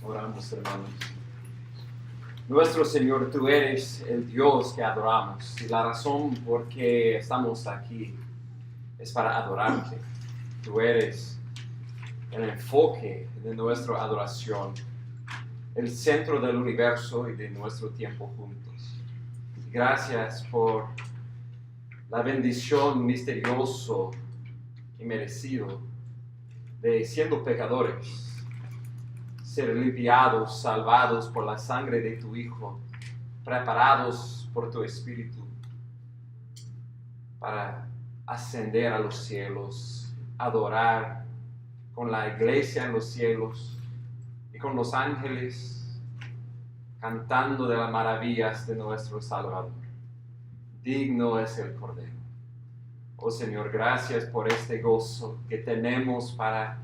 Oramos, hermanos. Nuestro Señor, tú eres el Dios que adoramos, y la razón por qué estamos aquí es para adorarte. Tú eres el enfoque de nuestra adoración, el centro del universo y de nuestro tiempo juntos. Gracias por la bendición misterioso y merecido de, siendo pecadores, ser limpiados, salvados por la sangre de tu Hijo, preparados por tu Espíritu para ascender a los cielos, adorar con la iglesia en los cielos y con los ángeles, cantando de las maravillas de nuestro Salvador. Digno es el Cordero. Oh Señor, gracias por este gozo que tenemos para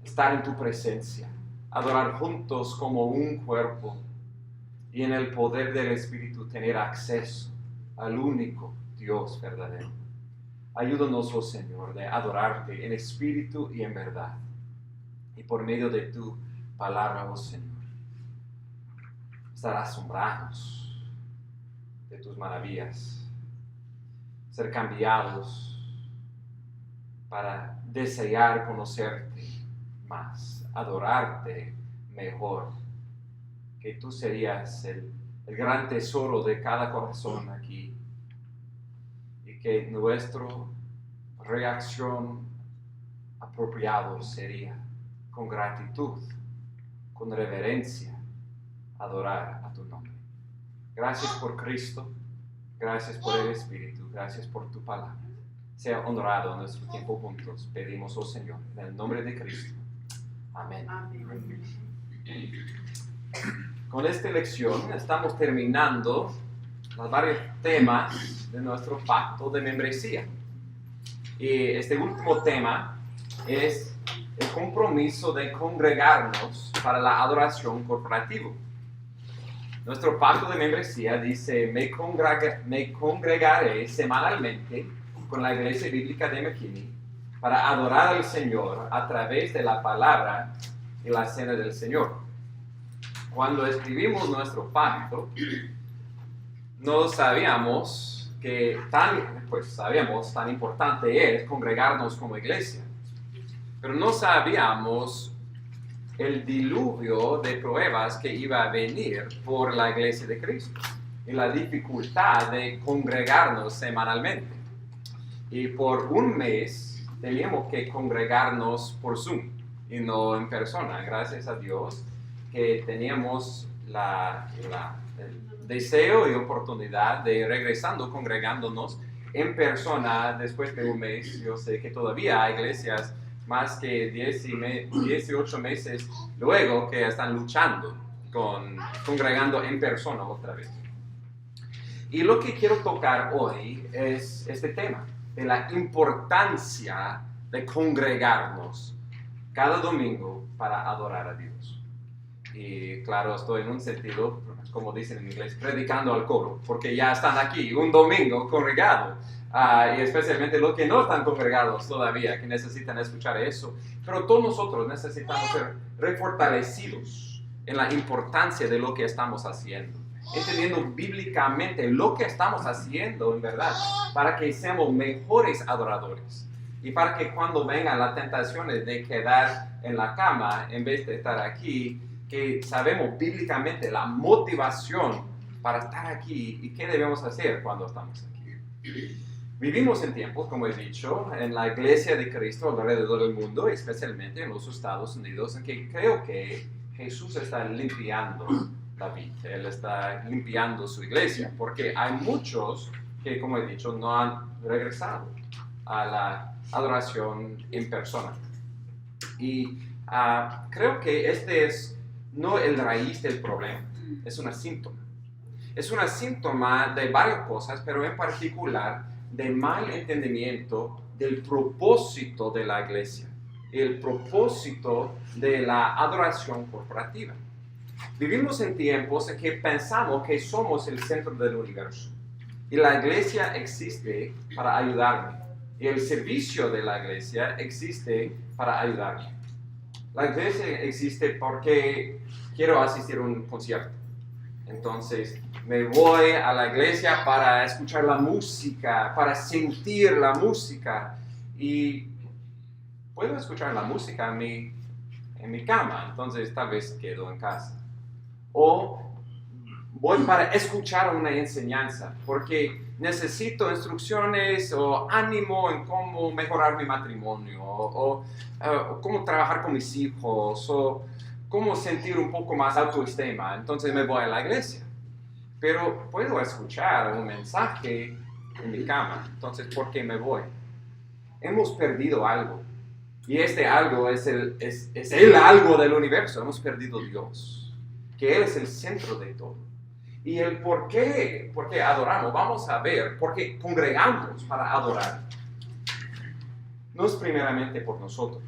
estar en tu presencia, adorar juntos como un cuerpo y en el poder del Espíritu tener acceso al único Dios verdadero. Ayúdanos, oh Señor, de adorarte en espíritu y en verdad, y por medio de tu palabra, oh Señor, estar asombrados de tus maravillas, ser cambiados para desear conocerte más, adorarte mejor, que tú serías el gran tesoro de cada corazón aquí, y que nuestra reacción apropiada sería con gratitud, con reverencia, adorar a tu nombre. Gracias por Cristo, gracias por el Espíritu, gracias por tu palabra. Sea honrado en nuestro tiempo juntos. Pedimos, oh Señor, en el nombre de Cristo. Amén. Amén. Con esta lección estamos terminando los varios temas de nuestro pacto de membresía. Y este último tema es el compromiso de congregarnos para la adoración corporativa. Nuestro pacto de membresía dice: me congregaré semanalmente con la Iglesia Bíblica de McKinney para adorar al Señor a través de la palabra y la cena del Señor. Cuando escribimos nuestro pacto, no sabíamos que sabíamos tan importante es congregarnos como iglesia, pero no sabíamos el diluvio de pruebas que iba a venir por la iglesia de Cristo y la dificultad de congregarnos semanalmente. Y por un mes teníamos que congregarnos por Zoom y no en persona. Gracias a Dios que teníamos el deseo y oportunidad de regresando congregándonos en persona después de un mes. Yo sé que todavía hay iglesias más que 18 meses luego que están luchando con congregando en persona otra vez. Y lo que quiero tocar hoy es este tema de la importancia de congregarnos cada domingo para adorar a Dios. Y claro, estoy en un sentido, como dicen en inglés, predicando al coro, porque ya están aquí un domingo congregados, y especialmente los que no están congregados todavía, que necesitan escuchar eso. Pero todos nosotros necesitamos ser refortalecidos en la importancia de lo que estamos haciendo, entendiendo bíblicamente lo que estamos haciendo en verdad, para que seamos mejores adoradores. Y para que cuando vengan las tentaciones de quedar en la cama en vez de estar aquí, que sabemos bíblicamente la motivación para estar aquí y qué debemos hacer cuando estamos aquí. Vivimos en tiempos, como he dicho, en la iglesia de Cristo alrededor del mundo, especialmente en los Estados Unidos, en que creo que Jesús está limpiando la vida. Él está limpiando su iglesia, porque hay muchos que, como he dicho, no han regresado a la adoración en persona. Y creo que este es no el raíz del problema, es una síntoma. Es una síntoma de varias cosas, pero en particular de mal entendimiento del propósito de la iglesia el propósito de la adoración corporativa. Vivimos en tiempos en que pensamos que somos el centro del universo y la iglesia existe para ayudarme y el servicio de la iglesia existe para ayudarme. La iglesia existe porque quiero asistir a un concierto. Entonces me voy a la iglesia para escuchar la música, para sentir la música y puedo escuchar la música en mi cama, entonces tal vez quedo en casa. O voy para escuchar una enseñanza, porque necesito instrucciones o ánimo en cómo mejorar mi matrimonio, o cómo trabajar con mis hijos, o cómo sentir un poco más autoestima. Entonces me voy a la iglesia. Pero puedo escuchar un mensaje en mi cama, entonces ¿por qué me voy? Hemos perdido algo. Y este algo es el algo del universo. Hemos perdido Dios, que Él es el centro de todo. Y el por qué adoramos, vamos a ver, por qué congregamos para adorar. No es primeramente por nosotros,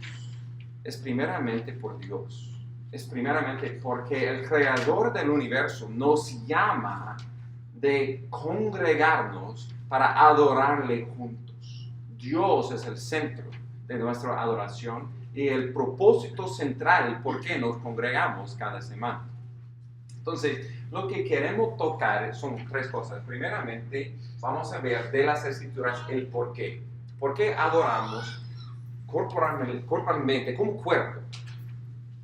es primeramente por Dios. Es primeramente porque el creador del universo nos llama de congregarnos para adorarle juntos. Dios es el centro de nuestra adoración y el propósito central por qué nos congregamos cada semana. Entonces, lo que queremos tocar son tres cosas. Primeramente, vamos a ver de las escrituras el por qué. ¿Por qué adoramos corporalmente, como cuerpo,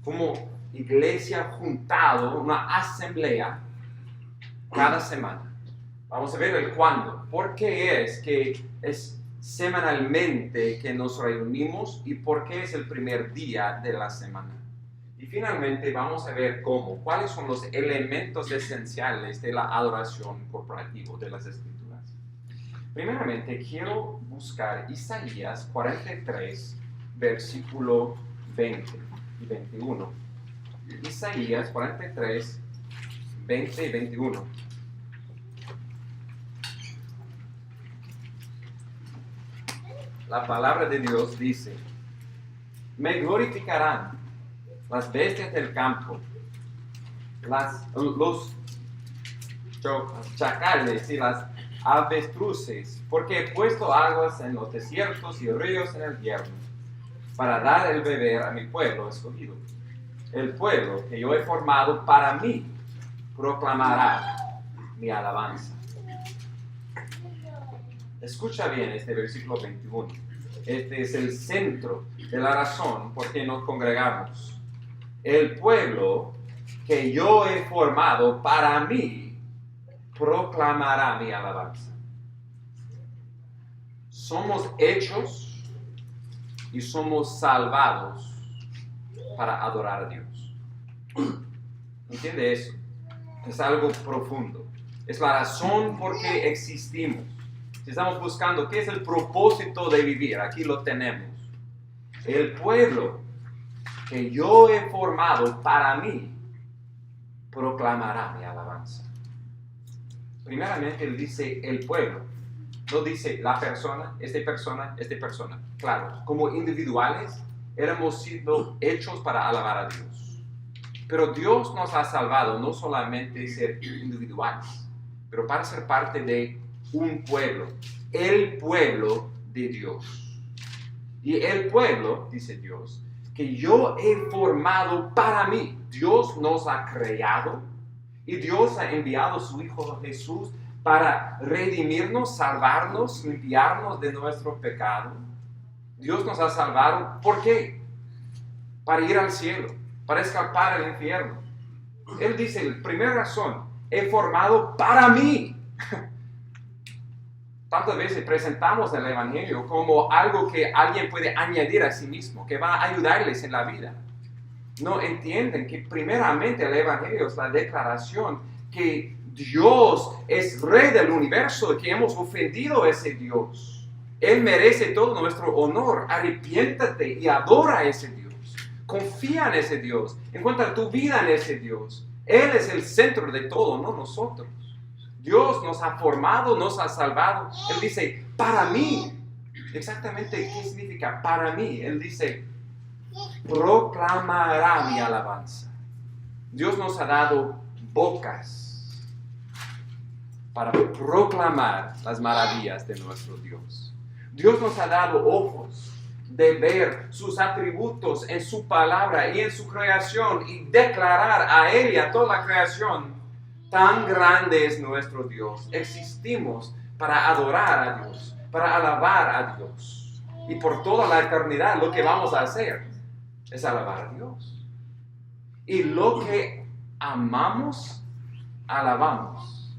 como iglesia juntado, una asamblea cada semana? Vamos a ver el cuándo. ¿Por qué es que es semanalmente que nos reunimos y por qué es el primer día de la semana? Y finalmente vamos a ver cuáles son los elementos esenciales de la adoración corporativa de las Escrituras. Primeramente quiero buscar Isaías 43, versículo 20 y 21. Isaías 43, 20 y 21. La palabra de Dios dice: me glorificarán las bestias del campo, los chacales y las avestruces, porque he puesto aguas en los desiertos y ríos en el invierno, para dar el beber a mi pueblo escogido. El pueblo que yo he formado para mí proclamará mi alabanza. Escucha bien este versículo 21. Este es el centro de la razón por qué nos congregamos. El pueblo que yo he formado para mí proclamará mi alabanza. Somos hechos y somos salvados para adorar a Dios. ¿Entiende eso? Es algo profundo. Es la razón por qué existimos. Si estamos buscando qué es el propósito de vivir, aquí lo tenemos. El pueblo que yo he formado para mí proclamará mi alabanza. Primeramente él dice el pueblo, no dice la persona, esta persona, esta persona. Claro, como individuales hemos sido hechos para alabar a Dios. Pero Dios nos ha salvado no solamente ser individuales, pero para ser parte de un pueblo, el pueblo de Dios. Y el pueblo, dice Dios, que yo he formado para mí. Dios nos ha creado y Dios ha enviado a su Hijo Jesús para redimirnos, salvarnos, limpiarnos de nuestro pecado. Dios nos ha salvado. ¿Por qué? Para ir al cielo, para escapar al infierno. Él dice, la primera razón, he formado para mí. Tantas veces presentamos el Evangelio como algo que alguien puede añadir a sí mismo, que va a ayudarles en la vida. No entienden que primeramente el Evangelio es la declaración que Dios es Rey del universo y que hemos ofendido a ese Dios. Él merece todo nuestro honor. Arrepiéntate y adora a ese Dios. Confía en ese Dios. Encuentra tu vida en ese Dios. Él es el centro de todo, no nosotros. Dios nos ha formado, nos ha salvado. Él dice, para mí. Exactamente, ¿qué significa para mí? Él dice, proclamará mi alabanza. Dios nos ha dado bocas para proclamar las maravillas de nuestro Dios. Dios nos ha dado ojos de ver sus atributos en su palabra y en su creación y declarar a Él y a toda la creación: tan grande es nuestro Dios. Existimos para adorar a Dios, para alabar a Dios. Y por toda la eternidad lo que vamos a hacer es alabar a Dios. Y lo que amamos, alabamos.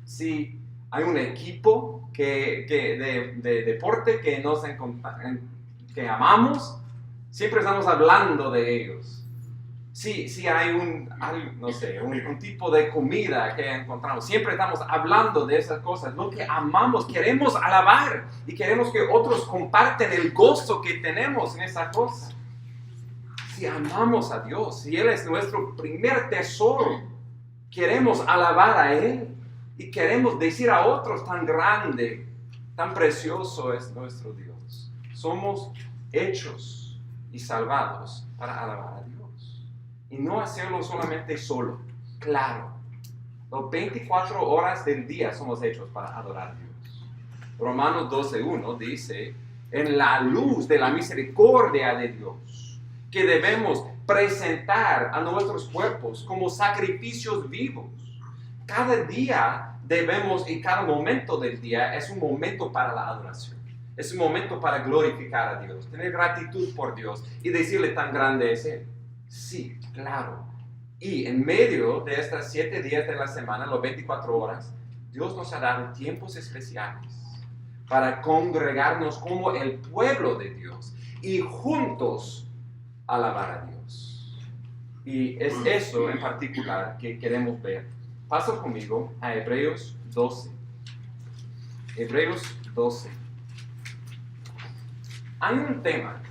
Si hay un equipo de deporte que amamos, siempre estamos hablando de ellos. Si hay un tipo de comida que encontramos, siempre estamos hablando de esas cosas. Lo que amamos, queremos alabar y queremos que otros comparten el gozo que tenemos en esa cosa. Si amamos a Dios, si Él es nuestro primer tesoro, queremos alabar a Él y queremos decir a otros: tan grande, tan precioso es nuestro Dios. Somos hechos y salvados para alabar a Dios. Y no hacerlo solamente solo. Claro, las 24 horas del día somos hechos para adorar a Dios. Romanos 12:1 dice: en la luz de la misericordia de Dios, que debemos presentar a nuestros cuerpos como sacrificios vivos. Cada día debemos, y cada momento del día es un momento para la adoración. Es un momento para glorificar a Dios, tener gratitud por Dios y decirle: tan grande es Él. Sí, claro. Y en medio de estos 7 días de la semana, las 24 horas, Dios nos ha dado tiempos especiales para congregarnos como el pueblo de Dios y juntos alabar a Dios. Y es eso en particular que queremos ver. Pasa conmigo a Hebreos 12. Hebreos 12. Hay un tema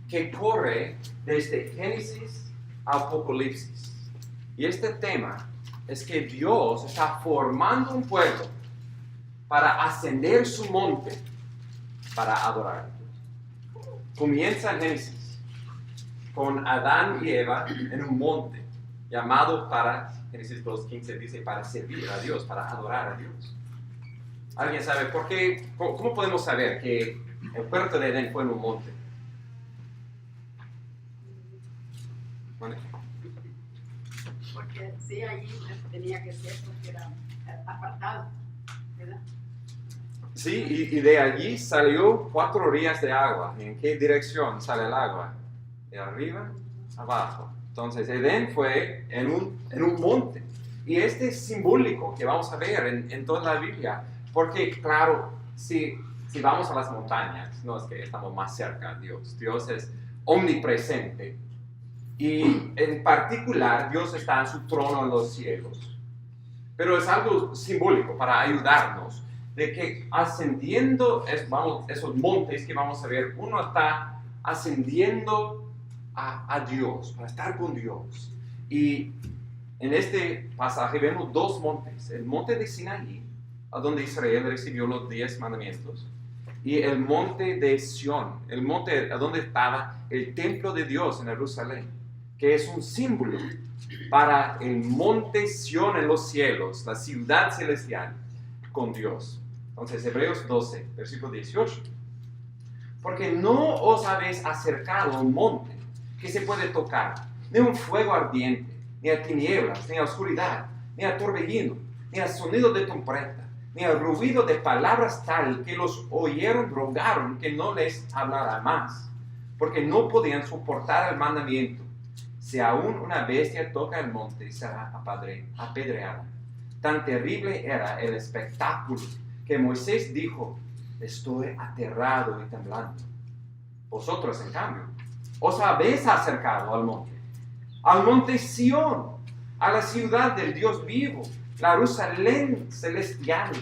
que corre desde Génesis a Apocalipsis. Y este tema es que Dios está formando un pueblo para ascender su monte para adorar a Dios. Comienza en Génesis con Adán y Eva en un monte llamado para, Génesis 2:15 dice, para servir a Dios, para adorar a Dios. ¿Alguien sabe por qué? ¿Cómo podemos saber que el huerto de Edén fue en un monte? ¿Vale? Porque sí, allí tenía que ser porque era apartado, ¿verdad? Sí, y de allí salió 4 rías de agua. ¿En qué dirección sale el agua? De arriba, abajo. Entonces, Edén fue en un monte. Y este es simbólico que vamos a ver en toda la Biblia. Porque, claro, si vamos a las montañas, no es que estamos más cerca de Dios. Dios es omnipresente. Y en particular, Dios está en su trono en los cielos. Pero es algo simbólico para ayudarnos de que ascendiendo esos montes que vamos a ver, uno está ascendiendo a Dios, para estar con Dios. Y en este pasaje vemos 2 montes, el monte de Sinaí, a donde Israel recibió los 10 mandamientos, y el monte de Sión, el monte a donde estaba el templo de Dios en Jerusalén, que es un símbolo para el monte Sión en los cielos, la ciudad celestial con Dios. Entonces, Hebreos 12, versículo 18. Porque no os habéis acercado a un monte que se puede tocar, ni un fuego ardiente, ni a tinieblas, ni a oscuridad, ni a torbellino, ni a sonido de trompeta, ni al ruido de palabras tal que los oyeron rogaron que no les hablara más, porque no podían soportar el mandamiento. Si aún una bestia toca el monte, será apedreada. Tan terrible era el espectáculo que Moisés dijo: estoy aterrado y temblando. Vosotros, en cambio, os habéis acercado al monte Sión, a la ciudad del Dios vivo, la Jerusalén celestial,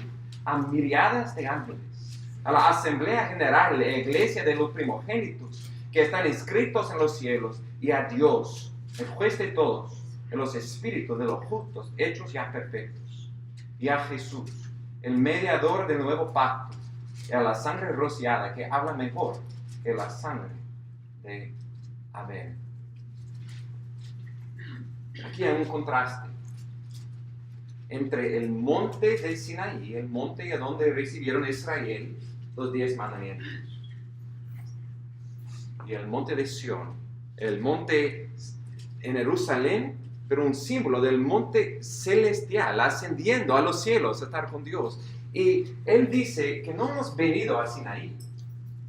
a miríadas de ángeles, a la asamblea general, la iglesia de los primogénitos que están inscritos en los cielos, y a Dios, el juez de todos, en los espíritus de los justos hechos ya perfectos, y a Jesús, el mediador del nuevo pacto, y a la sangre rociada que habla mejor que la sangre de Amén. Aquí hay un contraste entre el monte de Sinaí, el monte a donde recibieron Israel los 10 mandamientos, y el monte de Sión, el monte en Jerusalén, pero un símbolo del monte celestial, ascendiendo a los cielos, a estar con Dios. Y él dice que no hemos venido a Sinaí,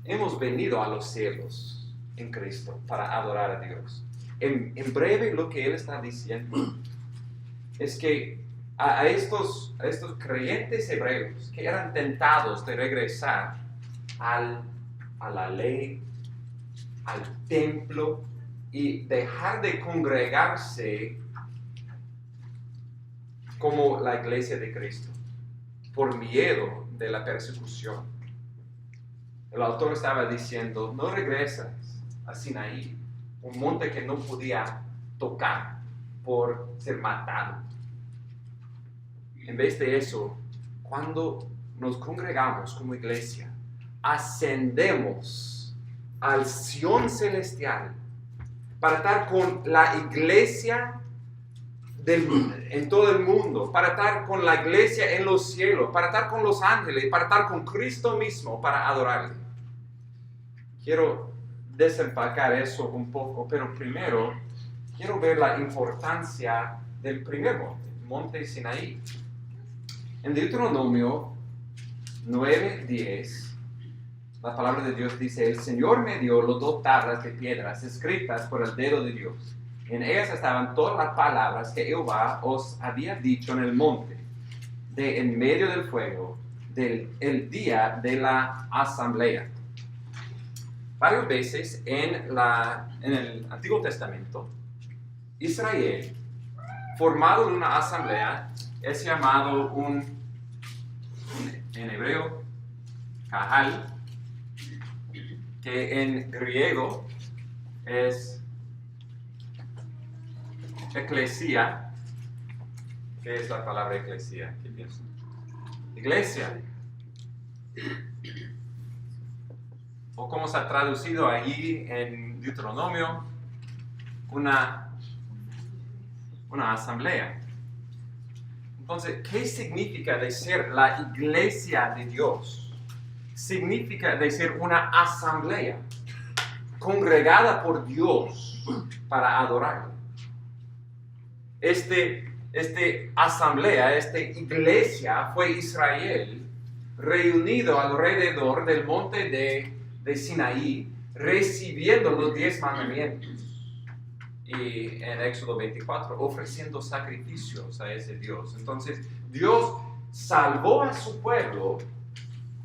hemos venido a los cielos en Cristo para adorar a Dios. En breve, lo que él está diciendo es que a estos creyentes hebreos que eran tentados de regresar a la ley, al templo, y dejar de congregarse como la iglesia de Cristo, por miedo de la persecución. El autor estaba diciendo, no regresas a Sinaí, un monte que no podía tocar por ser matado. En vez de eso, cuando nos congregamos como iglesia, ascendemos al Sión celestial para estar con la iglesia en todo el mundo, para estar con la iglesia en los cielos, para estar con los ángeles, para estar con Cristo mismo, para adorarle. Quiero desempacar eso un poco, pero primero quiero ver la importancia del primer monte, el monte Sinaí. En Deuteronomio 9:10, la palabra de Dios dice, el Señor me dio las 2 tablas de piedras escritas por el dedo de Dios. En ellas estaban todas las palabras que Jehová os había dicho en el monte, en medio del fuego, el día de la asamblea. Varias veces en el Antiguo Testamento, Israel, formado en una asamblea, es llamado en hebreo, kahal, que en griego es eclesia. ¿Qué es la palabra eclesia? ¿Qué piensan? Iglesia. O como se ha traducido ahí en Deuteronomio, una asamblea. Entonces, ¿qué significa de ser la iglesia de Dios? Significa de ser una asamblea congregada por Dios para adorarle. Asamblea, esta iglesia fue Israel reunido alrededor del monte de Sinaí, recibiendo los 10 mandamientos. Y en Éxodo 24, ofreciendo sacrificios a ese Dios. Entonces, Dios salvó a su pueblo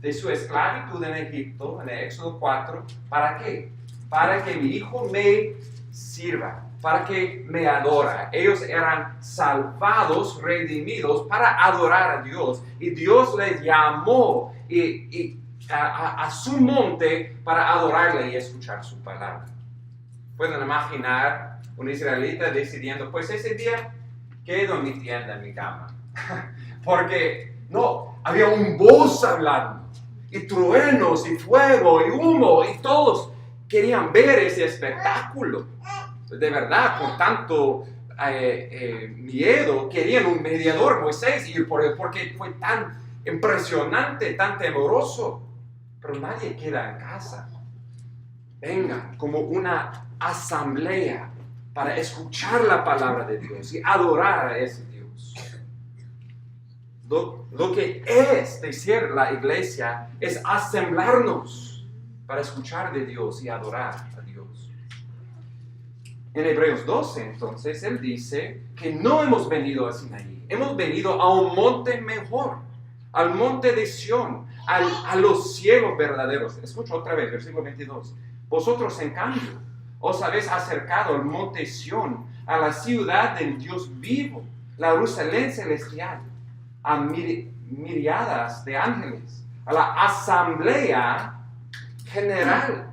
de su esclavitud en Egipto, en el Éxodo 4, ¿para qué? Para que mi hijo me sirva, para que me adora. Ellos eran salvados, redimidos para adorar a Dios. Y Dios les llamó a su monte para adorarle y escuchar su palabra. Pueden imaginar un israelita decidiendo, pues ese día quedo en mi tienda, en mi cama. Porque no, había un voz hablando, y truenos, y fuego, y humo, y todos querían ver ese espectáculo. De verdad, por tanto miedo, querían un mediador, Moisés, porque fue tan impresionante, tan temoroso. Pero nadie queda en casa. Vengan como una asamblea para escuchar la palabra de Dios y adorar a ese Dios. Lo que es decir la iglesia es asemblarnos para escuchar de Dios y adorar a Dios. En Hebreos 12, entonces, él dice que no hemos venido a Sinaí, hemos venido a un monte mejor, al monte de Sión, a los cielos verdaderos. Escucha otra vez, versículo 22. Vosotros, en cambio, os habéis acercado al monte Sión, a la ciudad del Dios vivo, la Jerusalén celestial, a miriadas de ángeles, a la asamblea general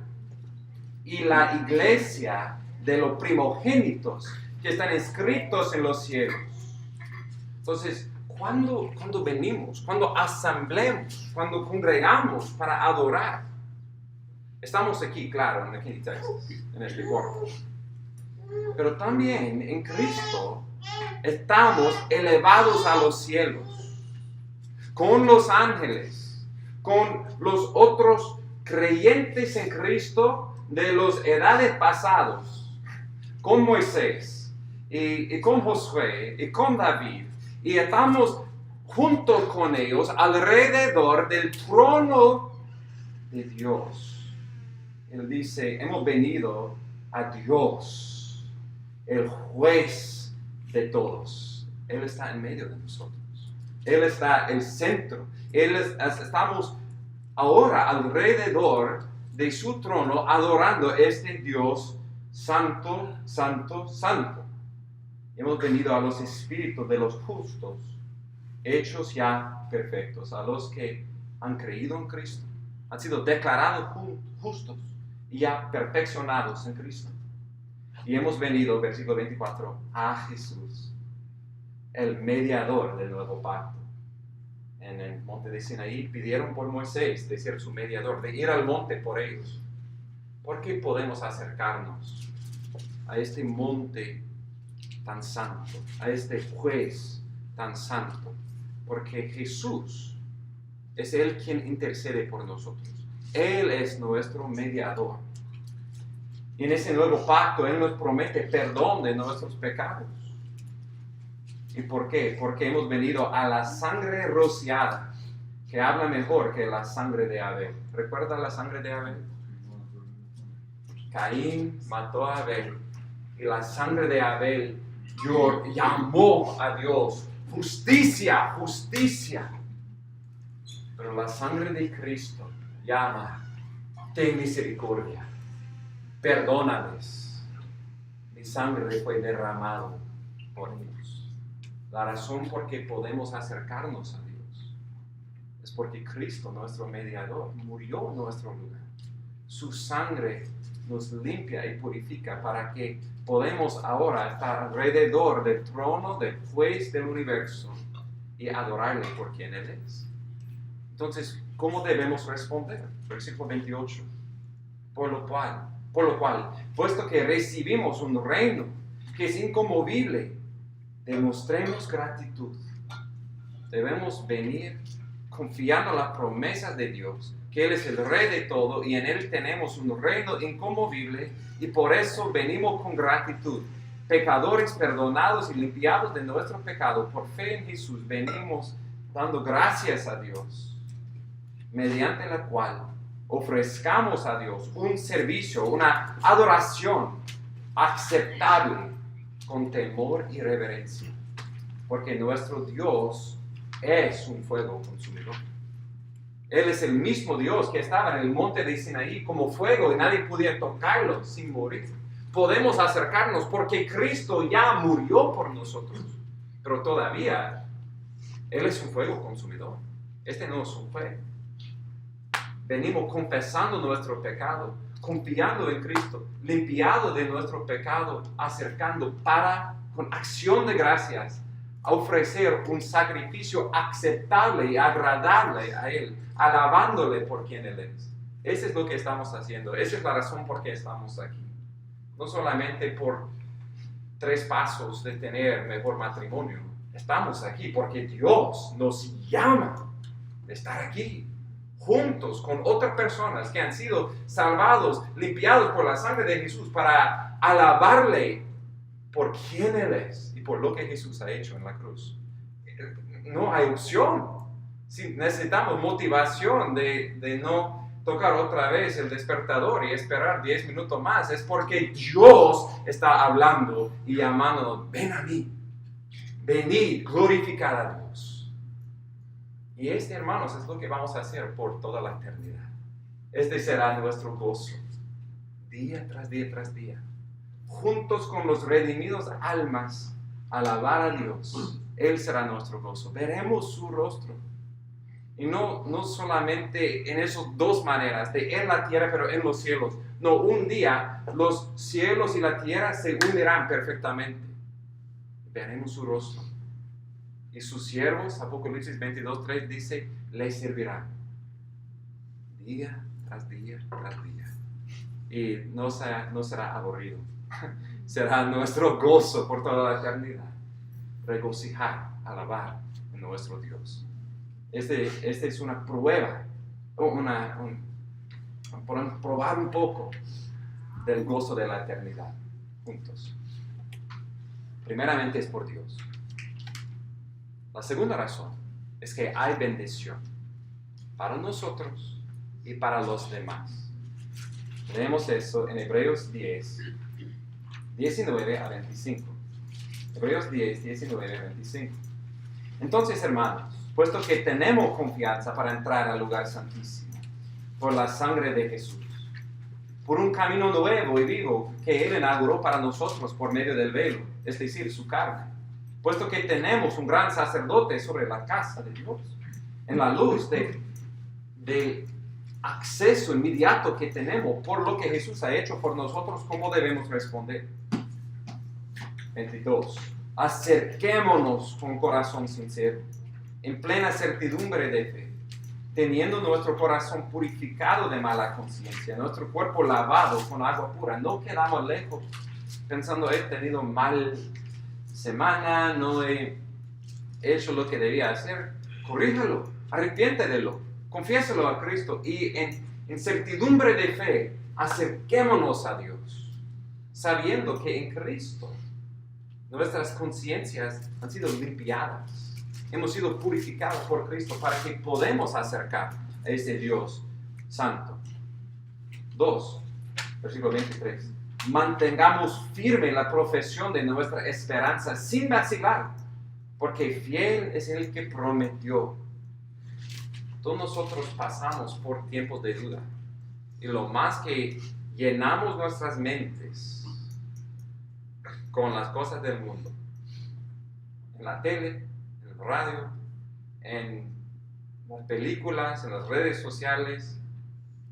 y la iglesia de los primogénitos que están escritos en los cielos. Entonces, cuando venimos, cuando asamblemos, cuando congregamos para adorar, Estamos aquí, claro, en McKinney, Texas, en este cuarto. Pero también en Cristo estamos elevados a los cielos, con los ángeles, con los otros creyentes en Cristo de las edades pasadas, con Moisés, y con Josué, y con David, y estamos junto con ellos alrededor del trono de Dios. Él dice, hemos venido a Dios, el juez de todos. Él está en medio de nosotros. Él está en el centro. Estamos ahora alrededor de su trono adorando a este Dios santo, santo, santo. Hemos venido a los espíritus de los justos, hechos ya perfectos, a los que han creído en Cristo, han sido declarados justos y ya perfeccionados en Cristo. Y hemos venido, versículo 24, a Jesús, el mediador del nuevo pacto. En el monte de Sinaí pidieron por Moisés de ser su mediador, de ir al monte por ellos. ¿Por qué podemos acercarnos a este monte tan santo, a este juez tan santo? Porque Jesús es Él quien intercede por nosotros. Él es nuestro mediador. Y en ese nuevo pacto Él nos promete perdón de nuestros pecados. ¿Y por qué? Porque hemos venido a la sangre rociada, que habla mejor que la sangre de Abel. ¿Recuerda la sangre de Abel? Caín mató a Abel, y la sangre de Abel llamó a Dios justicia, justicia. Pero la sangre de Cristo llama, ten misericordia, perdónales. Mi sangre fue derramado por ellos. La razón por que podemos acercarnos a Dios es porque Cristo, nuestro mediador, murió en nuestro lugar. Su sangre nos limpia y purifica para que podamos ahora estar alrededor del trono del juez del universo y adorarle por quien Él es. Entonces, ¿cómo debemos responder? Versículo 28. Por lo cual, puesto que recibimos un reino que es inconmovible, demostremos gratitud. Debemos venir confiando en las promesas de Dios, que Él es el Rey de todo y en Él tenemos un reino inconmovible, y por eso venimos con gratitud. Pecadores perdonados y limpiados de nuestro pecado, por fe en Jesús, venimos dando gracias a Dios, mediante la cual ofrezcamos a Dios un servicio, una adoración aceptable, con temor y reverencia, porque nuestro Dios es un fuego consumidor. Él es el mismo Dios que estaba en el monte de Sinaí como fuego y nadie podía tocarlo sin morir. Podemos acercarnos porque Cristo ya murió por nosotros, pero todavía Él es un fuego consumidor. Este no es un fuego. Venimos confesando nuestro pecado, confiando en Cristo, limpiado de nuestro pecado, acercando con acción de gracias, a ofrecer un sacrificio aceptable y agradable a Él, alabándole por quien Él es. Eso es lo que estamos haciendo. Esa es la razón por qué estamos aquí. No solamente por 3 pasos de tener mejor matrimonio. Estamos aquí porque Dios nos llama de estar aquí, juntos con otras personas que han sido salvados, limpiados por la sangre de Jesús, para alabarle por quien Él es y por lo que Jesús ha hecho en la cruz. No hay opción. Si necesitamos motivación de no tocar otra vez el despertador y esperar 10 minutos más, es porque Dios está hablando y llamando, ven a mí, venid, glorificad a Dios. Y hermanos, es lo que vamos a hacer por toda la eternidad. Este será nuestro gozo, día tras día tras día. Juntos con los redimidos almas, alabar a Dios. Él será nuestro gozo. Veremos su rostro. Y no solamente en esas 2 maneras, de en la tierra, pero en los cielos. No, un día los cielos y la tierra se unirán perfectamente. Veremos su rostro. Y sus siervos, Apocalipsis 22:3 dice, le servirán día tras día tras día. Y no será aburrido. Será nuestro gozo por toda la eternidad. Regocijar, alabar a nuestro Dios. Este es una prueba, probar un poco del gozo de la eternidad juntos. Primeramente es por Dios. La segunda razón es que hay bendición para nosotros y para los demás. Leemos eso en Hebreos 10, 19 a 25. Hebreos 10, 19 a 25. Entonces, hermanos, puesto que tenemos confianza para entrar al lugar santísimo por la sangre de Jesús, por un camino nuevo y vivo que Él inauguró para nosotros por medio del velo, es decir, su carne, puesto que tenemos un gran sacerdote sobre la casa de Dios, en la luz de acceso inmediato que tenemos por lo que Jesús ha hecho por nosotros, ¿cómo debemos responder? 22. Acerquémonos con corazón sincero, en plena certidumbre de fe, teniendo nuestro corazón purificado de mala conciencia, nuestro cuerpo lavado con agua pura. No quedamos lejos pensando, he tenido mal semana, no he hecho lo que debía hacer. Corríjalo, arrepiéntelo, confiéselo a Cristo y en certidumbre de fe, acerquémonos a Dios, sabiendo que en Cristo nuestras conciencias han sido limpiadas. Hemos sido purificados por Cristo para que podamos acercar a ese Dios santo. 2, versículo 23. Mantengamos firme la profesión de nuestra esperanza sin vacilar, porque fiel es el que prometió. Todos nosotros pasamos por tiempos de duda. Y lo más que llenamos nuestras mentes con las cosas del mundo, en la tele, en el radio, en las películas, en las redes sociales,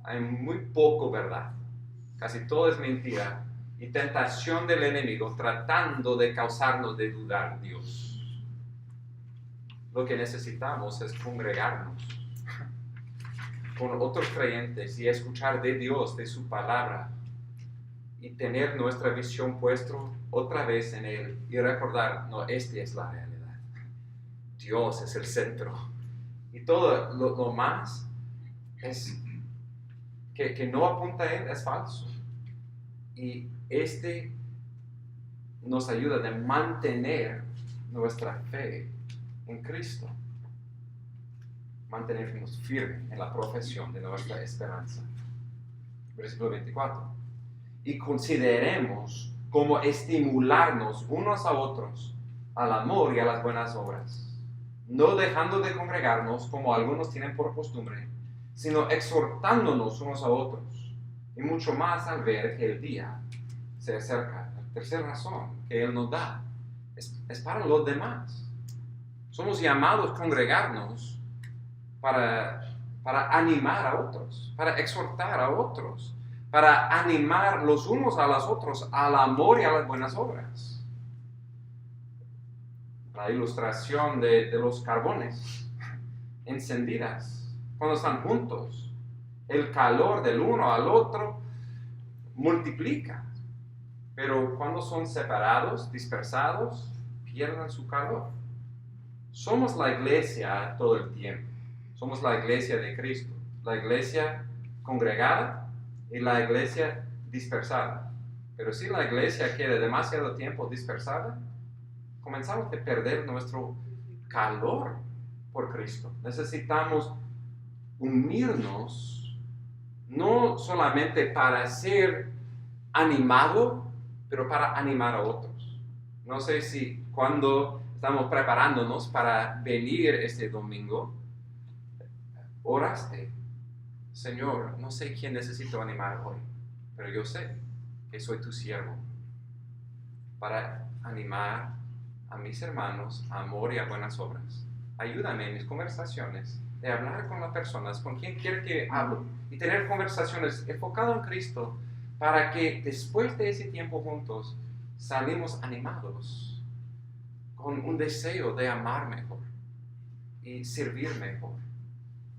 hay muy poco verdad. Casi todo es mentira y tentación del enemigo tratando de causarnos de dudar en Dios. Lo que necesitamos es congregarnos con otros creyentes y escuchar de Dios, de su palabra, y tener nuestra visión puesta otra vez en Él y recordar, no, esta es la realidad. Dios es el centro. Y todo lo más es que no apunta a Él, es falso. Y nos ayuda a mantener nuestra fe en Cristo. Mantenernos firmes en la profesión de nuestra esperanza. Versículo 24. Y consideremos cómo estimularnos unos a otros al amor y a las buenas obras, no dejando de congregarnos como algunos tienen por costumbre, sino exhortándonos unos a otros, y mucho más al ver que el día se acerca. La tercera razón que Él nos da es para los demás. Somos llamados a congregarnos para animar a otros, para exhortar a otros, para animar los unos a los otros al amor y a las buenas obras. La ilustración de los carbones encendidas, cuando están juntos, el calor del uno al otro multiplica, pero cuando son separados, dispersados, pierden su calor. Somos la iglesia todo el tiempo. Somos la iglesia de Cristo, la iglesia congregada y la iglesia dispersada. Pero si la iglesia queda demasiado tiempo dispersada, comenzamos a perder nuestro calor por Cristo. Necesitamos unirnos, no solamente para ser animado, pero para animar a otros. No sé si cuando estamos preparándonos para venir este domingo, oraste, Señor, no sé quién necesito animar hoy, pero yo sé que soy tu siervo para animar a mis hermanos a amor y a buenas obras. Ayúdame en mis conversaciones de hablar con las personas, con quien quiera que hable, y tener conversaciones enfocadas en Cristo para que después de ese tiempo juntos salimos animados con un deseo de amar mejor y servir mejor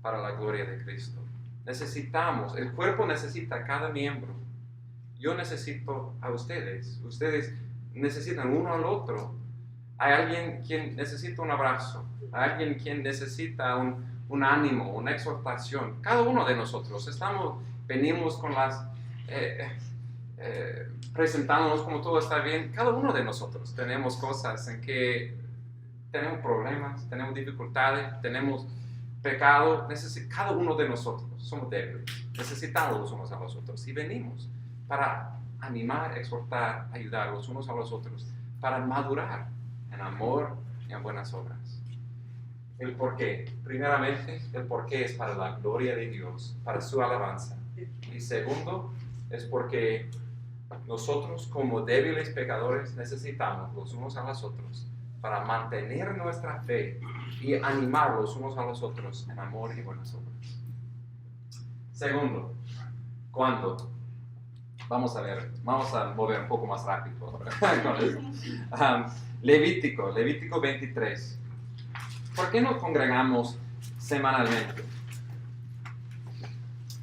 para la gloria de Cristo. Necesitamos, el cuerpo necesita a cada miembro. Yo necesito a ustedes. Ustedes necesitan uno al otro. Hay alguien quien necesita un abrazo. Hay alguien quien necesita un ánimo, una exhortación. Cada uno de nosotros venimos con las... presentándonos como todo está bien. Cada uno de nosotros tenemos cosas en que tenemos problemas, tenemos dificultades, tenemos pecado. Cada uno de nosotros somos débiles. Necesitamos los unos a los otros. Y venimos para animar, exhortar, ayudar los unos a los otros, para madurar en amor y en buenas obras. El por qué. Primeramente, el por qué es para la gloria de Dios, para su alabanza. Y segundo, es porque nosotros como débiles pecadores necesitamos los unos a los otros para mantener nuestra fe y animar los unos a los otros en amor y buenas obras. Segundo, ¿cuándo? Vamos a mover un poco más rápido ahora con esto. Levítico 23. ¿Por qué nos congregamos semanalmente?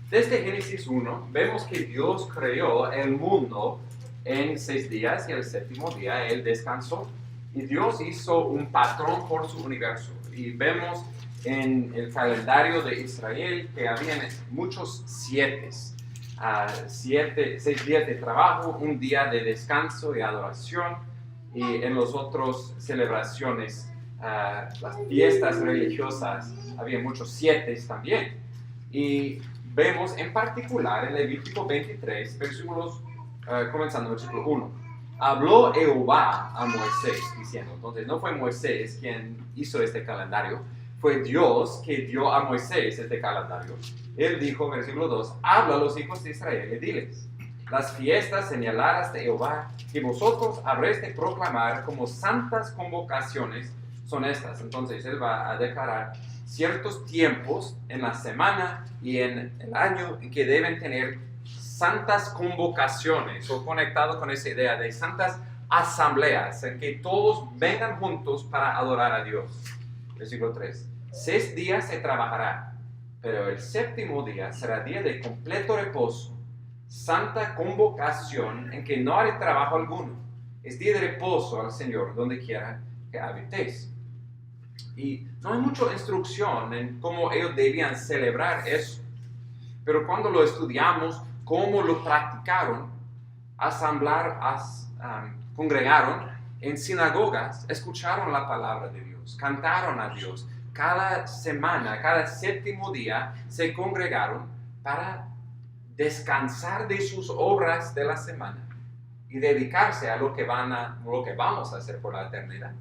Desde Génesis 1 vemos que Dios creó el mundo en 6 días y el séptimo día Él descansó. Y Dios hizo un patrón por su universo. Y vemos en el calendario de Israel que habían muchos 6 días de trabajo, un día de descanso y adoración, y en los otros celebraciones, las fiestas religiosas, había muchos 7 también. Y vemos en particular en Levítico 23, versículos, comenzando en versículo 1. Habló Jehová a Moisés diciendo, entonces no fue Moisés quien hizo este calendario, fue Dios que dio a Moisés este calendario. Él dijo, versículo 2, habla a los hijos de Israel y diles, las fiestas señaladas de Jehová que vosotros habréis de proclamar como santas convocaciones son estas. Entonces él va a declarar ciertos tiempos en la semana y en el año en que deben tener santas convocaciones, o conectado con esa idea de santas asambleas, en que todos vengan juntos para adorar a Dios. Versículo 3. 6 días se trabajará, pero el séptimo día será día de completo reposo, santa convocación en que no haré trabajo alguno. Es día de reposo al Señor donde quiera que habitéis. Y no hay mucha instrucción en cómo ellos debían celebrar eso, pero cuando lo estudiamos, cómo lo practicaron, congregaron en sinagogas, escucharon la palabra de Dios, cantaron a Dios. Cada semana, cada séptimo día, se congregaron para descansar de sus obras de la semana y dedicarse a lo que vamos a hacer por la eternidad,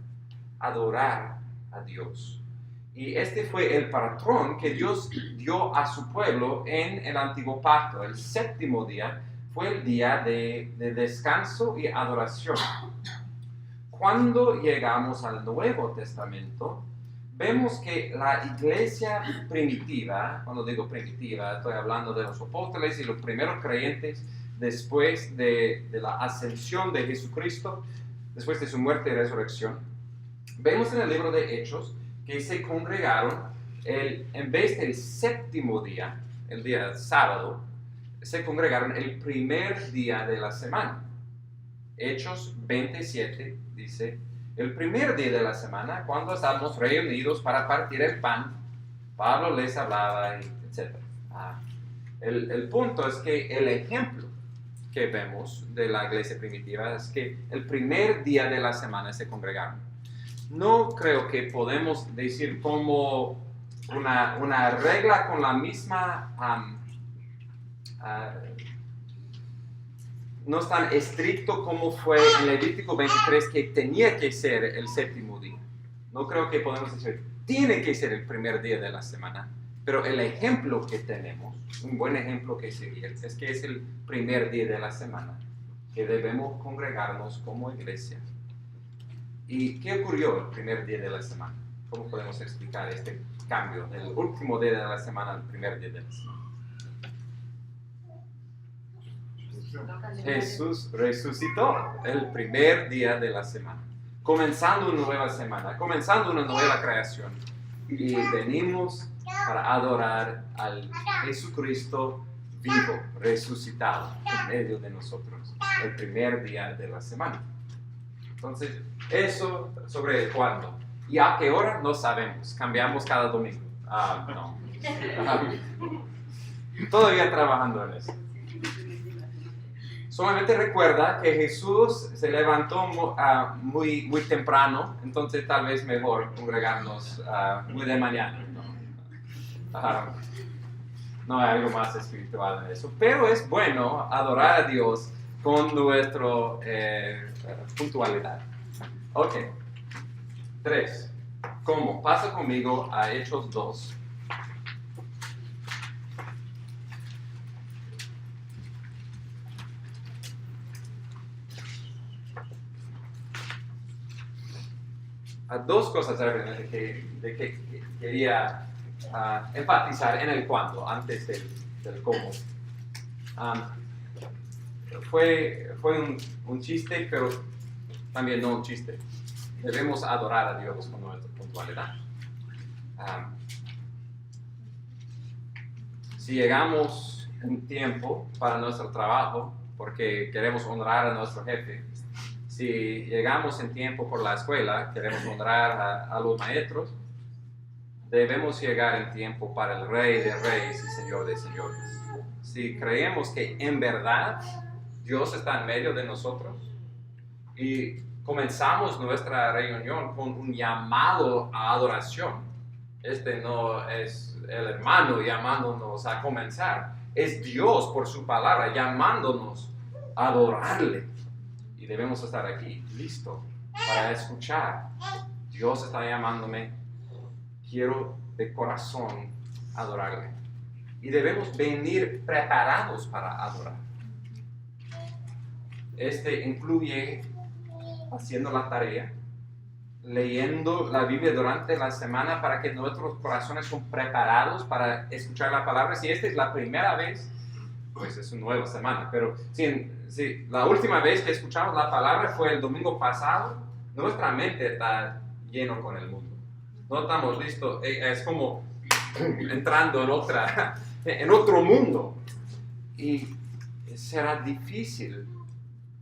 adorar a Dios. Y este fue el patrón que Dios dio a su pueblo en el antiguo pacto. El séptimo día fue el día de descanso y adoración. Cuando llegamos al Nuevo Testamento, vemos que la iglesia primitiva, cuando digo primitiva, estoy hablando de los apóstoles y los primeros creyentes después de la ascensión de Jesucristo, después de su muerte y resurrección. Vemos en el libro de Hechos que se congregaron en vez del séptimo día, el día sábado, se congregaron el primer día de la semana. Hechos 27 dice, el primer día de la semana, cuando estábamos reunidos para partir el pan, Pablo les hablaba, etc. El punto es que el ejemplo que vemos de la iglesia primitiva es que el primer día de la semana se congregaron. No creo que podemos decir como una regla con la misma, no es tan estricto como fue en Levítico 23 que tenía que ser el séptimo día. No creo que podemos decir, tiene que ser el primer día de la semana, pero el ejemplo que tenemos, un buen ejemplo que seguir, es que es el primer día de la semana, que debemos congregarnos como iglesia. ¿Y qué ocurrió el primer día de la semana? ¿Cómo podemos explicar este cambio del último día de la semana al primer día de la semana? Jesús resucitó el primer día de la semana, comenzando una nueva semana, comenzando una nueva creación. y venimos para adorar al Jesucristo vivo, resucitado en medio de nosotros, el primer día de la semana. Entonces, eso sobre el cuándo. ¿Y a qué hora? No sabemos. Cambiamos cada domingo. No. Todavía trabajando en eso. Solamente recuerda que Jesús se levantó muy temprano, entonces tal vez mejor congregarnos muy de mañana. No hay algo más espiritual en eso, pero es bueno adorar a Dios con nuestra puntualidad. Ok. 3. ¿Cómo? Pasa conmigo a Hechos 2. Dos cosas que quería enfatizar en el cuándo, antes del cómo. Fue un chiste, pero también no un chiste. Debemos adorar a Dios con nuestra puntualidad. Si llegamos en tiempo para nuestro trabajo, porque queremos honrar a nuestro jefe, si llegamos en tiempo por la escuela, queremos honrar a los maestros, debemos llegar en tiempo para el Rey de Reyes y Señor de Señores. Si creemos que en verdad Dios está en medio de nosotros y comenzamos nuestra reunión con un llamado a adoración, este no es el hermano llamándonos a comenzar, es Dios por su palabra llamándonos a adorarle. Y debemos estar aquí, listo, para escuchar. Dios está llamándome, quiero de corazón adorarle. Y debemos venir preparados para adorar. Este incluye haciendo la tarea, leyendo la Biblia durante la semana para que nuestros corazones son preparados para escuchar la palabra. Si esta es la primera vez, pues es una nueva semana, pero si la última vez que escuchamos la palabra fue el domingo pasado, nuestra mente está lleno con el mundo. No estamos listos, es como entrando en otro mundo. Y será difícil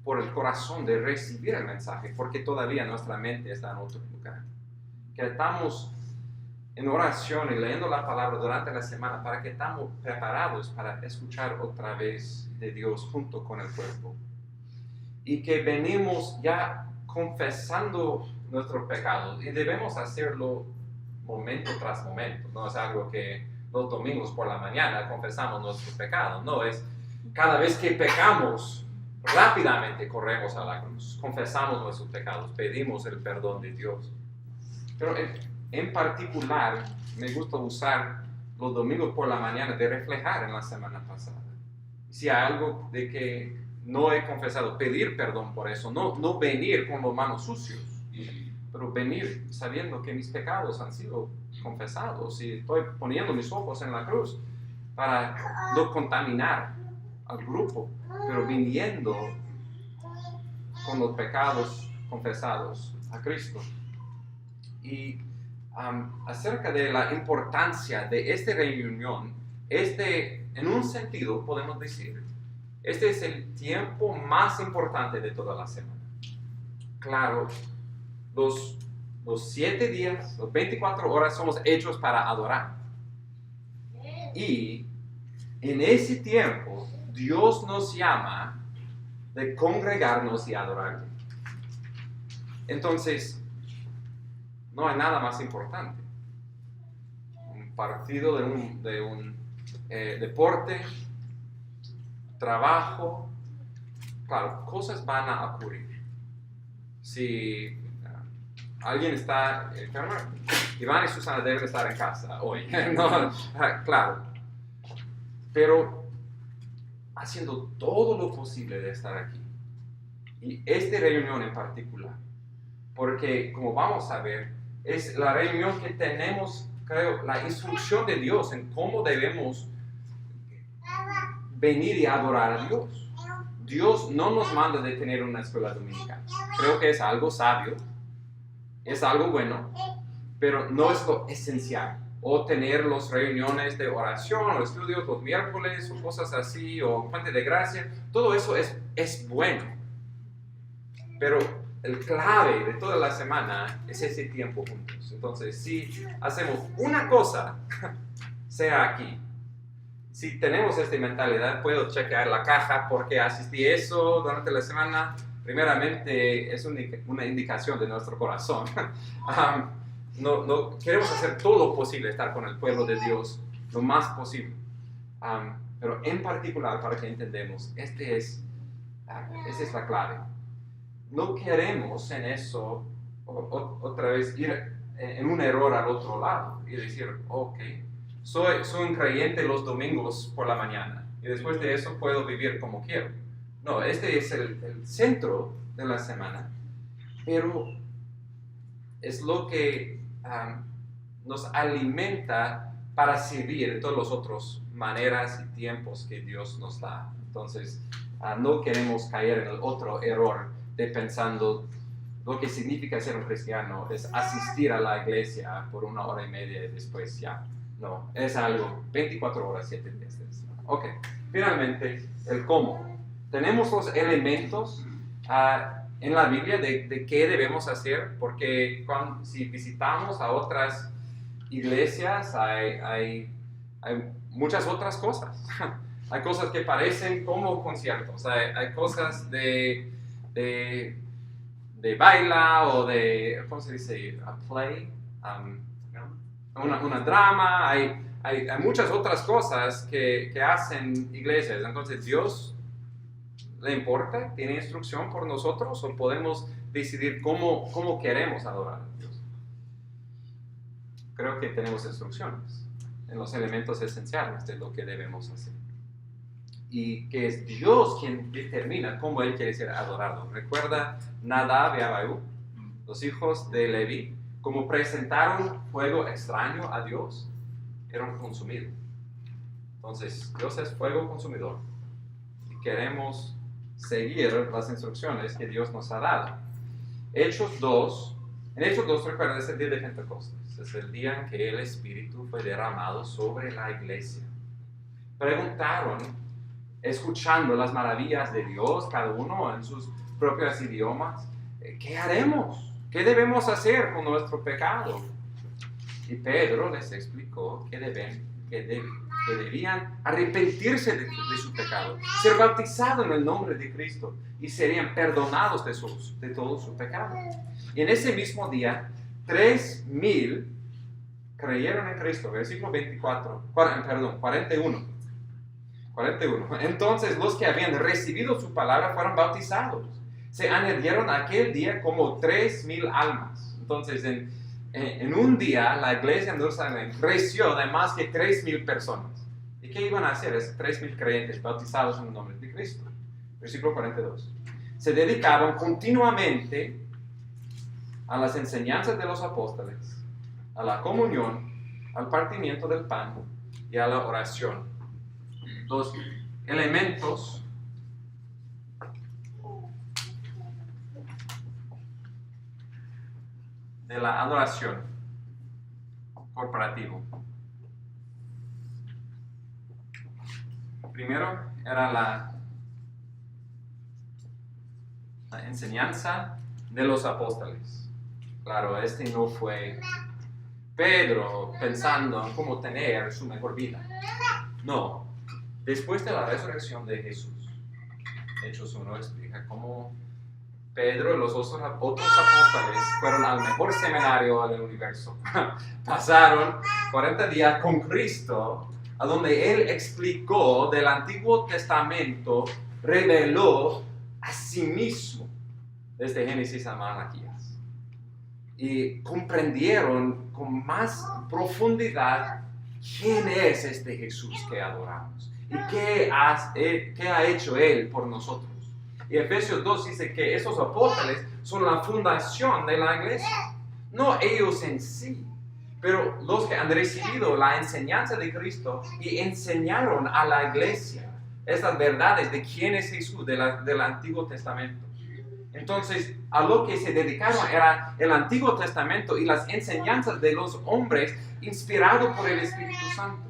por el corazón de recibir el mensaje, porque todavía nuestra mente está en otro lugar. Que estamos en oración y leyendo la palabra durante la semana para que estamos preparados para escuchar otra vez de Dios junto con el cuerpo. Y que venimos ya confesando nuestros pecados y debemos hacerlo momento tras momento. No es algo que los domingos por la mañana confesamos nuestros pecados. No, es cada vez que pecamos, rápidamente corremos a la cruz, confesamos nuestros pecados, pedimos el perdón de Dios. Pero en particular, me gusta usar los domingos por la mañana de reflejar en la semana pasada. Si hay algo de que no he confesado, pedir perdón por eso, no venir con las manos sucios, pero venir sabiendo que mis pecados han sido confesados y estoy poniendo mis ojos en la cruz para no contaminar al grupo, pero viniendo con los pecados confesados a Cristo. Y acerca de la importancia de esta reunión, en un sentido podemos decir, este es el tiempo más importante de toda la semana. Claro, los 7 días, los 24 horas somos hechos para adorar. Y en ese tiempo, Dios nos llama de congregarnos y adorarle. Entonces, no hay nada más importante. Un partido de un deporte, trabajo, claro, cosas van a ocurrir. Si alguien está enfermo, Iván y Susana deben estar en casa hoy. No, claro. Pero haciendo todo lo posible de estar aquí. Y esta reunión en particular, porque como vamos a ver, es la reunión que tenemos, creo, la instrucción de Dios en cómo debemos venir y adorar a Dios. Dios no nos manda de tener una escuela dominical. Creo que es algo sabio, es algo bueno, pero no es lo esencial. O tener las reuniones de oración o estudios los miércoles o cosas así, o Puente de Gracia, todo eso es bueno. Pero el clave de toda la semana es ese tiempo juntos. Entonces, si hacemos una cosa, sea aquí. Si tenemos esta mentalidad, puedo chequear la caja porque asistí a eso durante la semana. Primeramente, es una indicación de nuestro corazón. No queremos hacer todo lo posible, estar con el pueblo de Dios lo más posible. Pero en particular, para que entendamos, esa es la clave. No queremos en eso otra vez ir en un error al otro lado y decir, ok, soy un creyente los domingos por la mañana y después de eso puedo vivir como quiero. No, este es el centro de la semana, pero es lo que nos alimenta para servir en todas las otras maneras y tiempos que Dios nos da. Entonces, no queremos caer en el otro error de pensando lo que significa ser un cristiano es asistir a la iglesia por 1 hora y media y después ya. No, es algo 24 horas, 7 días de semana. Ok, finalmente, el cómo. Tenemos los elementos en la Biblia de qué debemos hacer, porque si visitamos a otras iglesias hay muchas otras cosas. Hay cosas que parecen como conciertos, hay cosas de baila o de, ¿cómo se dice? A play, una drama, hay muchas otras cosas que hacen iglesias. Entonces, ¿Dios le importa? ¿Tiene instrucción por nosotros? ¿O podemos decidir cómo queremos adorar a Dios? Creo que tenemos instrucciones en los elementos esenciales de lo que debemos hacer. Y que es Dios quien determina cómo Él quiere ser adorado. Recuerda Nadab y Abiú, los hijos de Leví, como presentaron fuego extraño a Dios, eran consumidos. Entonces, Dios es fuego consumidor y queremos seguir las instrucciones que Dios nos ha dado. En Hechos 2, recuerda, es el día de Pentecostés, es el día en que el Espíritu fue derramado sobre la iglesia. Preguntaron, escuchando las maravillas de Dios, cada uno en sus propios idiomas, ¿qué haremos? ¿Qué debemos hacer con nuestro pecado? Y Pedro les explicó que debían arrepentirse de su pecado, ser bautizados en el nombre de Cristo y serían perdonados de todo su pecado. Y en ese mismo día, 3,000 creyeron en Cristo, versículo 41. Entonces los que habían recibido su palabra fueron bautizados. Se añadieron aquel día como 3,000 almas. Entonces en un día la iglesia en Jerusalén creció de más que 3,000 personas. ¿Y qué iban a hacer esos 3,000 creyentes bautizados en el nombre de Cristo? Versículo 42. Se dedicaban continuamente a las enseñanzas de los apóstoles, a la comunión, al partimiento del pan y a la oración. Los elementos de la adoración corporativa. Primero era la enseñanza de los apóstoles. Claro, no fue Pedro pensando en cómo tener su mejor vida. No. Después de la resurrección de Jesús, Hechos 1 explica cómo Pedro y los otros apóstoles fueron al mejor seminario del universo. Pasaron 40 días con Cristo, a donde Él explicó del Antiguo Testamento, reveló a sí mismo desde Génesis a Malaquías. Y comprendieron con más profundidad quién es este Jesús que adoramos. ¿Y qué ha hecho Él por nosotros? Y Efesios 2 dice que esos apóstoles son la fundación de la iglesia. No ellos en sí, pero los que han recibido la enseñanza de Cristo y enseñaron a la iglesia estas verdades de quién es Jesús del Antiguo Testamento. Entonces, a lo que se dedicaron era el Antiguo Testamento y las enseñanzas de los hombres inspirados por el Espíritu Santo.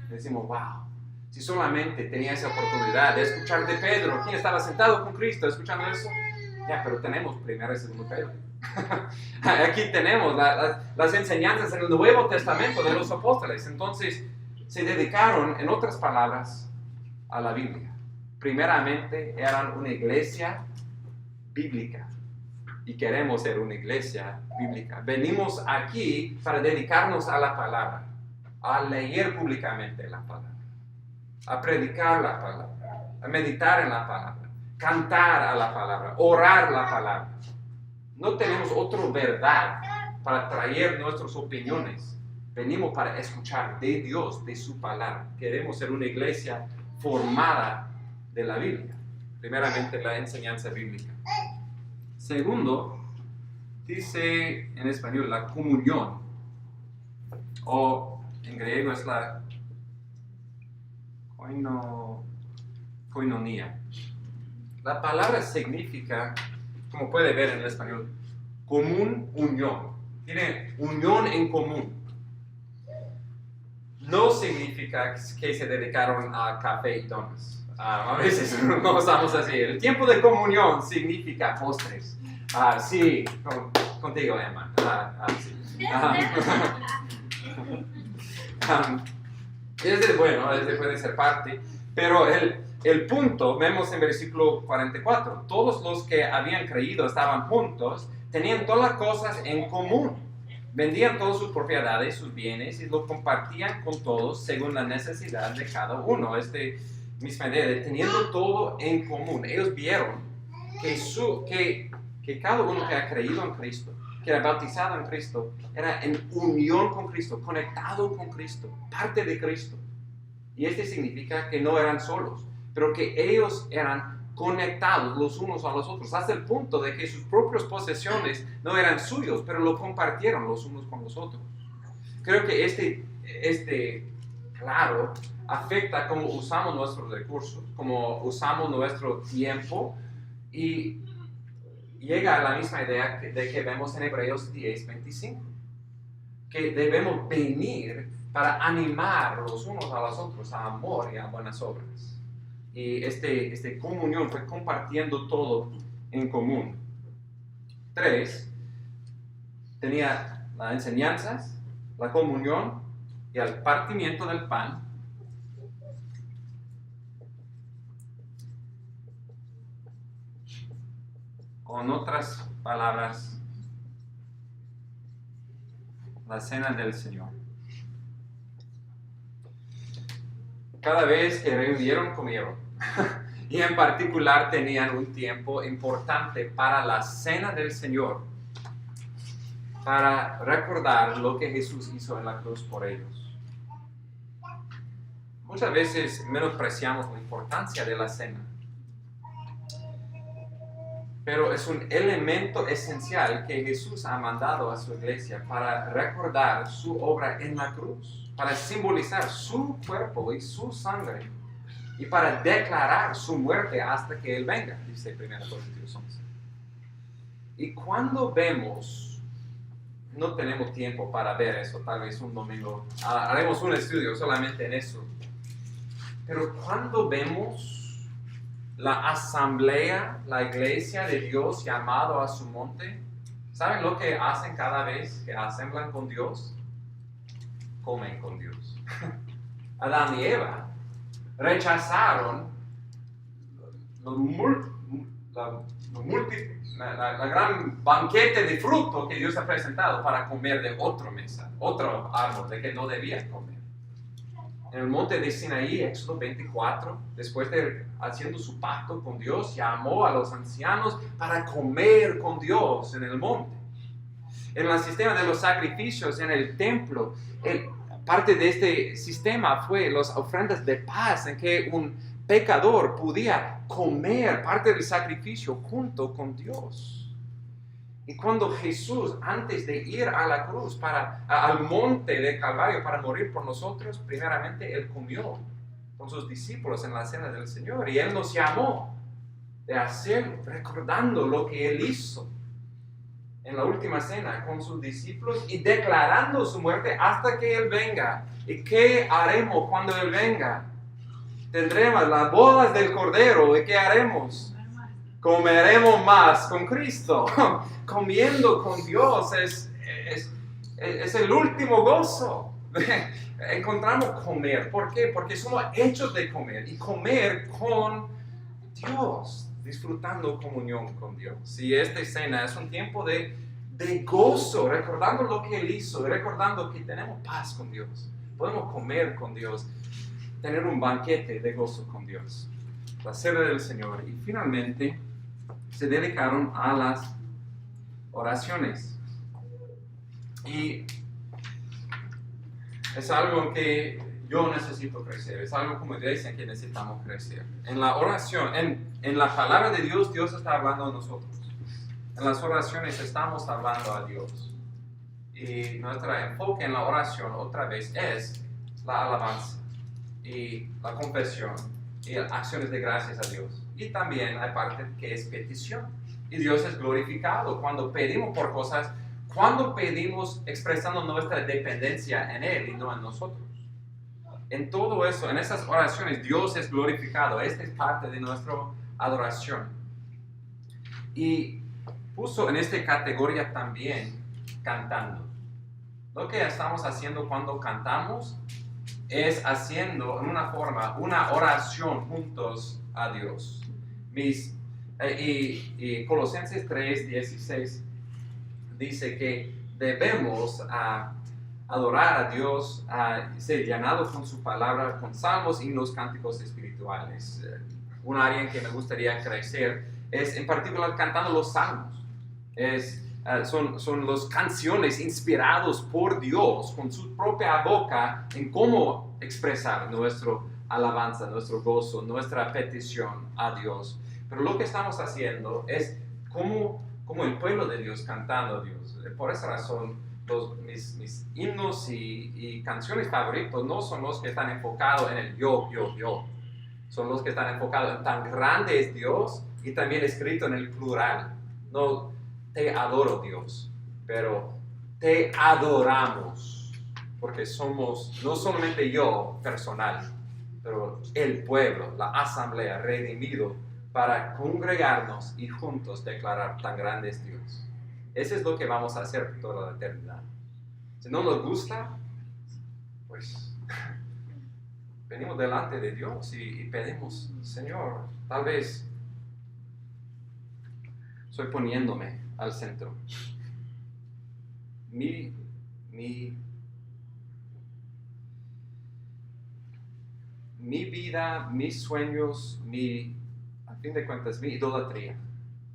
Decimos, wow, si solamente tenía esa oportunidad de escuchar de Pedro, quien estaba sentado con Cristo escuchando eso, ya, pero tenemos primero y segundo Pedro. Aquí tenemos las enseñanzas en el Nuevo Testamento de los apóstoles. Entonces, se dedicaron, en otras palabras, a la Biblia. Primeramente, eran una iglesia bíblica y queremos ser una iglesia bíblica. Venimos aquí para dedicarnos a la palabra, a leer públicamente la palabra, a predicar la palabra, a meditar en la palabra, cantar a la palabra, orar la palabra. No tenemos otra verdad para traer nuestras opiniones. Venimos para escuchar de Dios, de su palabra. Queremos ser una iglesia formada de la Biblia. Primeramente, la enseñanza bíblica. Segundo, dice en español la comunión, o en griego es la koinonia. La palabra significa, como puede ver en el español, común, unión. Tiene unión en común. No significa que se dedicaron a café y donuts. A veces no estamos así. El tiempo de comunión significa postres. Sí, contigo, Emma. Sí. Ese puede ser parte. Pero el punto, vemos en versículo 44, todos los que habían creído estaban juntos, tenían todas las cosas en común. Vendían todas sus propiedades, sus bienes, y lo compartían con todos según la necesidad de cada uno. Misma idea de teniendo todo en común. Ellos vieron que cada uno que ha creído en Cristo, que era bautizado en Cristo, era en unión con Cristo, conectado con Cristo, parte de Cristo. Y significa que no eran solos, pero que ellos eran conectados los unos a los otros, hasta el punto de que sus propias posesiones no eran suyos, pero lo compartieron los unos con los otros. Creo que claro, afecta cómo usamos nuestros recursos, cómo usamos nuestro tiempo, y llega a la misma idea de que vemos en Hebreos 10:25, que debemos venir para animar los unos a los otros a amor y a buenas obras. Y esta comunión fue compartiendo todo en común. 3, tenía las enseñanzas, la comunión y el partimiento del pan. Con otras palabras, la cena del Señor. Cada vez que reunieron, comieron. Y en particular tenían un tiempo importante para la cena del Señor, para recordar lo que Jesús hizo en la cruz por ellos. Muchas veces menospreciamos la importancia de la cena, pero es un elemento esencial que Jesús ha mandado a su iglesia para recordar su obra en la cruz, para simbolizar su cuerpo y su sangre, y para declarar su muerte hasta que Él venga, dice 1 Corintios 11. Y cuando vemos, no tenemos tiempo para ver eso, tal vez un domingo, haremos un estudio solamente en eso, pero cuando vemos la asamblea, la iglesia de Dios llamado a su monte, ¿saben lo que hacen cada vez que asemblan con Dios? Comen con Dios. Adán y Eva rechazaron la gran banquete de fruto que Dios ha presentado para comer de otra mesa, otro árbol de que no debían comer. En el monte de Sinaí, Éxodo 24, después de haciendo su pacto con Dios, llamó a los ancianos para comer con Dios en el monte. En el sistema de los sacrificios en el templo, parte de este sistema fue las ofrendas de paz, en que un pecador podía comer parte del sacrificio junto con Dios. Y cuando Jesús, antes de ir a la cruz, al monte de Calvario para morir por nosotros, primeramente Él comió con sus discípulos en la cena del Señor, y Él nos llamó de hacerlo, recordando lo que Él hizo en la última cena con sus discípulos y declarando su muerte hasta que Él venga. ¿Y qué haremos cuando Él venga? Tendremos las bodas del Cordero. ¿Y qué haremos? Comeremos más con Cristo. Comiendo con Dios es el último gozo. Encontramos comer. ¿Por qué? Porque somos hechos de comer. Y comer con Dios, disfrutando comunión con Dios. Y esta cena es un tiempo de gozo, recordando lo que Él hizo, recordando que tenemos paz con Dios. Podemos comer con Dios, tener un banquete de gozo con Dios. La cena del Señor. Y finalmente se dedicaron a las oraciones. Y es algo que yo necesito crecer, es algo como iglesia que necesitamos crecer. En la oración, en la palabra de Dios, Dios está hablando a nosotros. En las oraciones estamos hablando a Dios. Y nuestro enfoque en la oración otra vez es la alabanza y la confesión y acciones de gracias a Dios. Y también hay parte que es petición. Y Dios es glorificado cuando pedimos por cosas, cuando pedimos expresando nuestra dependencia en Él y no en nosotros. En todo eso, en esas oraciones, Dios es glorificado. Esta es parte de nuestra adoración. Y puso en esta categoría también cantando. Lo que estamos haciendo cuando cantamos es haciendo en una forma una oración juntos a Dios. Y Colosenses 3:16 dice que debemos adorar a Dios, ser llenados con su palabra, con salmos, himnos, cánticos espirituales. Un área en que me gustaría crecer es en particular cantando los salmos. Son las canciones inspiradas por Dios con su propia boca en cómo expresar nuestra alabanza, nuestro gozo, nuestra petición a Dios. Pero lo que estamos haciendo es como el pueblo de Dios cantando a Dios. Por esa razón, mis himnos y canciones favoritos no son los que están enfocados en el yo. Son los que están enfocados en tan grande es Dios y también escrito en el plural. No te adoro Dios, pero te adoramos, porque somos no solamente yo personal, pero el pueblo, la asamblea redimido para congregarnos y juntos declarar tan grande es Dios. Eso es lo que vamos a hacer por toda la eternidad. Si no nos gusta, pues venimos delante de Dios y pedimos, Señor, tal vez estoy poniéndome al centro. Mi vida, mis sueños, a fin de cuentas, mi idolatría,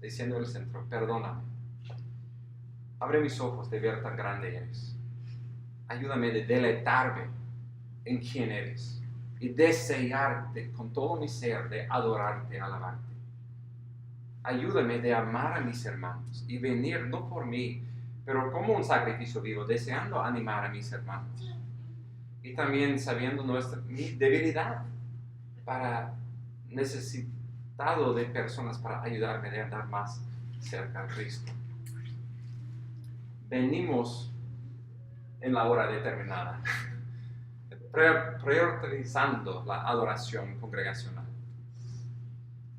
diciendo el centro, perdóname. Abre mis ojos de ver tan grande eres. Ayúdame de deleitarme en quién eres y desearte con todo mi ser de adorarte, alabarte. Ayúdame de amar a mis hermanos y venir no por mí, pero como un sacrificio vivo, deseando animar a mis hermanos. Y también sabiendo mi debilidad para necesitado de personas para ayudarme a andar más cerca de Cristo. Venimos en la hora determinada, priorizando la adoración congregacional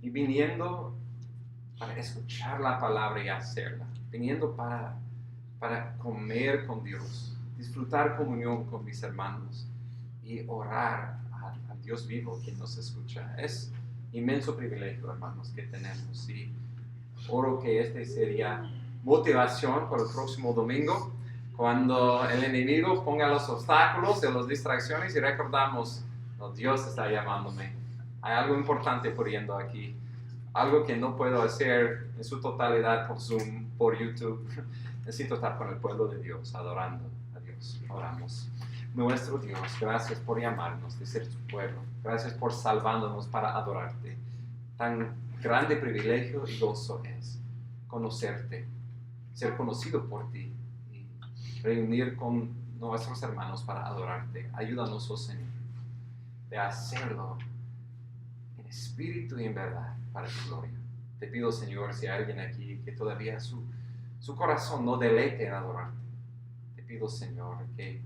y viniendo para escuchar la palabra y hacerla, viniendo para comer con Dios, disfrutar comunión con mis hermanos y orar a Dios vivo quien nos escucha. Es inmenso privilegio, hermanos, que tenemos, y oro que este sería motivación para el próximo domingo, cuando el enemigo ponga los obstáculos y las distracciones y recordamos, no, Dios está llamándome. Hay algo importante ocurriendo aquí, algo que no puedo hacer en su totalidad por Zoom, por YouTube. Necesito estar con el pueblo de Dios, adorando a Dios. Oramos. Nuestro Dios, gracias por llamarnos de ser tu pueblo. Gracias por salvándonos para adorarte. Tan grande privilegio y gozo es conocerte, ser conocido por ti y reunir con nuestros hermanos para adorarte. Ayúdanos, oh Señor, de hacerlo en espíritu y en verdad para tu gloria. Te pido, Señor, si hay alguien aquí que todavía su corazón no deleite en adorarte, te pido, Señor, que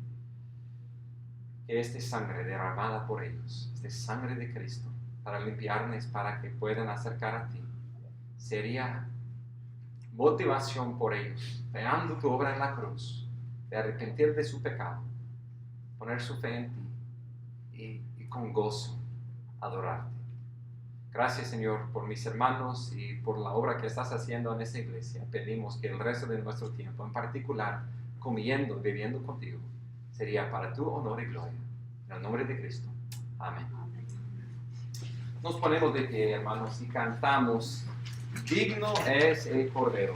esta sangre derramada por ellos, esta sangre de Cristo, para limpiarles, para que puedan acercar a ti, sería motivación por ellos, veando tu obra en la cruz, de arrepentir de su pecado, poner su fe en ti y con gozo adorarte. Gracias, Señor, por mis hermanos y por la obra que estás haciendo en esta iglesia. Pedimos que el resto de nuestro tiempo, en particular, comiendo y bebiendo contigo, sería para tu honor y gloria. En el nombre de Cristo. Amén. Nos ponemos de pie, hermanos, y cantamos: digno es el Cordero.